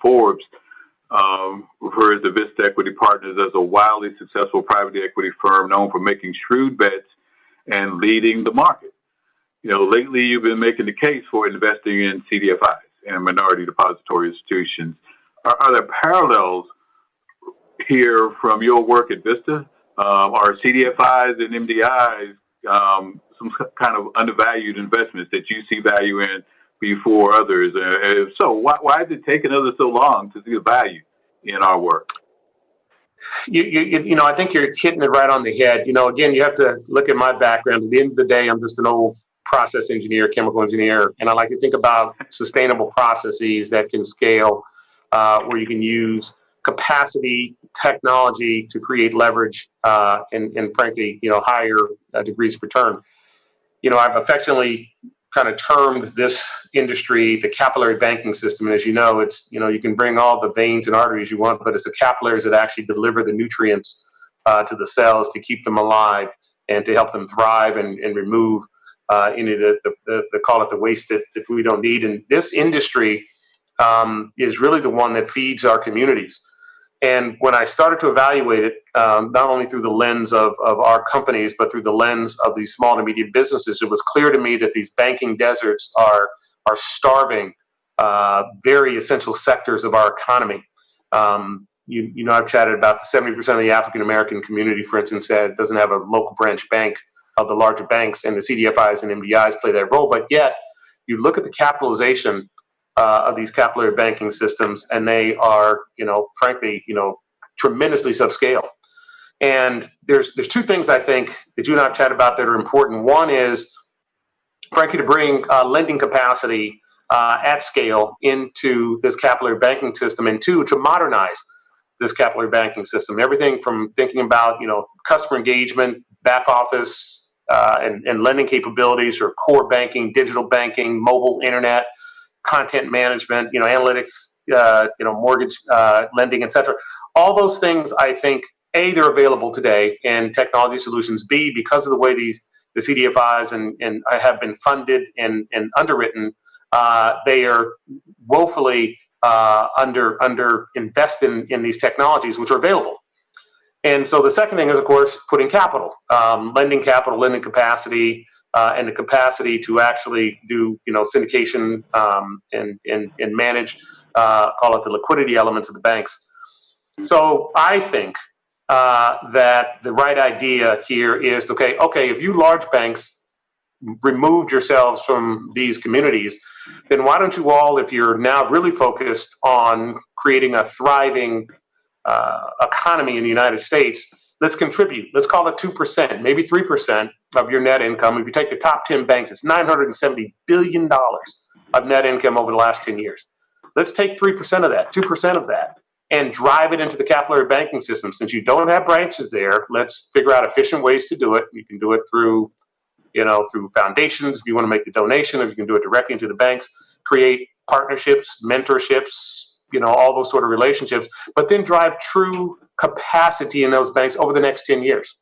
Forbes refers to Vista Equity Partners as a wildly successful private equity firm known for making shrewd bets and leading the market. Lately you've been making the case for investing in CDFIs and minority depository institutions. Are there parallels here from your work at Vista? Are CDFIs and MDIs some kind of undervalued investments that you see value in before others? If so, why has it taken others so long to see the value in our work? I think you're hitting it right on the head. Again, you have to look at my background. At the end of the day, I'm just an old process engineer, chemical engineer, and I like to think about sustainable processes that can scale, where you can use capacity, technology to create leverage, and frankly, higher degrees of return. I've affectionately kind of termed this industry the capillary banking system. And as you know, it's, you can bring all the veins and arteries you want, but it's the capillaries that actually deliver the nutrients to the cells to keep them alive and to help them thrive and remove any of the call it the waste that we don't need. And this industry is really the one that feeds our communities. And when I started to evaluate it, not only through the lens of our companies, but through the lens of these small to medium businesses, it was clear to me that these banking deserts are starving very essential sectors of our economy. I've chatted about the 70% of the African American community, for instance, that doesn't have a local branch bank of the larger banks, and the CDFIs and MDIs play that role. But yet, you look at the capitalization of these capillary banking systems, and they are, frankly, tremendously subscale. And there's two things I think that you and I have chatted about that are important. One is, frankly, to bring lending capacity at scale into this capillary banking system, and two, to modernize this capillary banking system. Everything from thinking about, customer engagement, back office, and lending capabilities, or core banking, digital banking, mobile, internet, content management, analytics, mortgage lending, et cetera. All those things, I think, A, they're available today in technology solutions. B, because of the way the CDFIs and have been funded and underwritten, they are woefully under invested in these technologies, which are available. And so the second thing is, of course, putting capital, lending capacity, and the capacity to actually do, syndication and manage, call it the liquidity elements of the banks. So I think that the right idea here is, okay, if you large banks removed yourselves from these communities, then why don't you all, if you're now really focused on creating a thriving economy in the United States, let's contribute. Let's call it 2%, maybe 3% of your net income. If you take the top 10 banks, it's $970 billion of net income over the last 10 years. Let's take 3% of that, 2% of that, and drive it into the capillary banking system. Since you don't have branches there, let's figure out efficient ways to do it. You can do it through foundations, if you want to make the donation, or you can do it directly into the banks, create partnerships, mentorships, all those sort of relationships, but then drive true capacity in those banks over the next 10 years.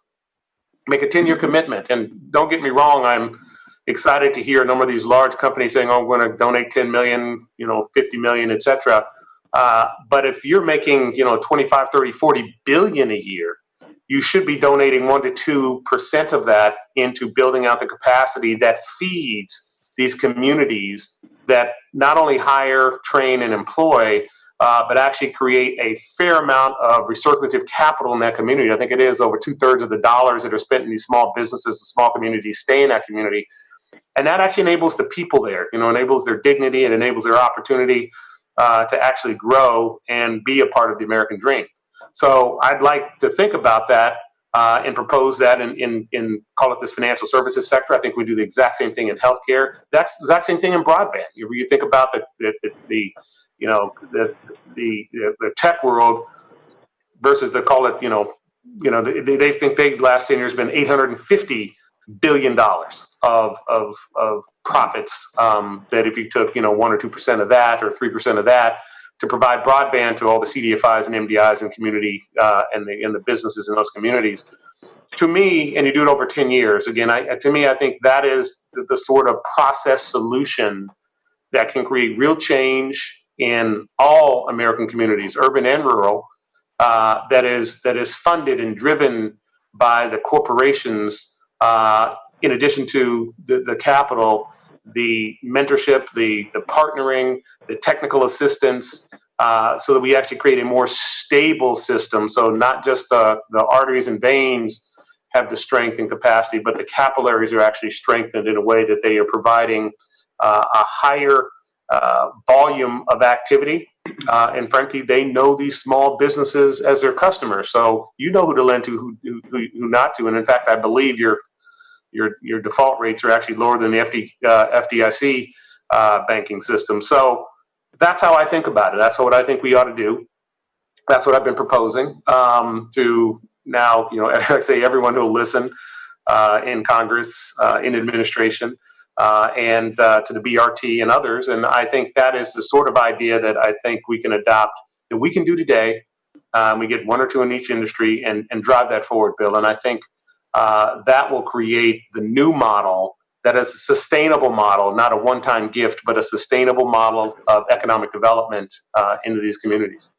Make a 10-year commitment. And don't get me wrong, I'm excited to hear a number of these large companies saying, I'm going to donate 10 million, 50 million, et cetera. But if you're making, 25, 30, 40 billion a year, you should be donating 1% to 2% of that into building out the capacity that feeds these communities that not only hire, train, and employ, but actually create a fair amount of recirculative capital in that community. I think it is over 2/3 of the dollars that are spent in these small businesses and small communities stay in that community. And that actually enables the people there, enables their dignity and enables their opportunity to actually grow and be a part of the American dream. So I'd like to think about that and propose that in call it this financial services sector. I think we do the exact same thing in healthcare. That's the exact same thing in broadband. You think about the tech world versus the call it they think the last 10 years has been $850 billion of profits. That if you took 1 or 2% of that or 3% of that to provide broadband to all the CDFIs and MDIs and community and the businesses in those communities. To me, and you do it over 10 years, again, I think that is the sort of process solution that can create real change in all American communities, urban and rural, that is funded and driven by the corporations, in addition to the capital, the mentorship, the partnering, the technical assistance, so that we actually create a more stable system. So not just the arteries and veins have the strength and capacity, but the capillaries are actually strengthened in a way that they are providing a higher volume of activity. And frankly, they know these small businesses as their customers. So you know who to lend to, who not to. And in fact, I believe your default rates are actually lower than the FDIC banking system. So that's how I think about it. That's what I think we ought to do. That's what I've been proposing to now, I say everyone who will listen in Congress, in administration, and to the BRT and others. And I think that is the sort of idea that I think we can adopt, that we can do today. We get one or two in each industry and drive that forward, Bill. And I think that will create the new model that is a sustainable model, not a one-time gift, but a sustainable model of economic development into these communities.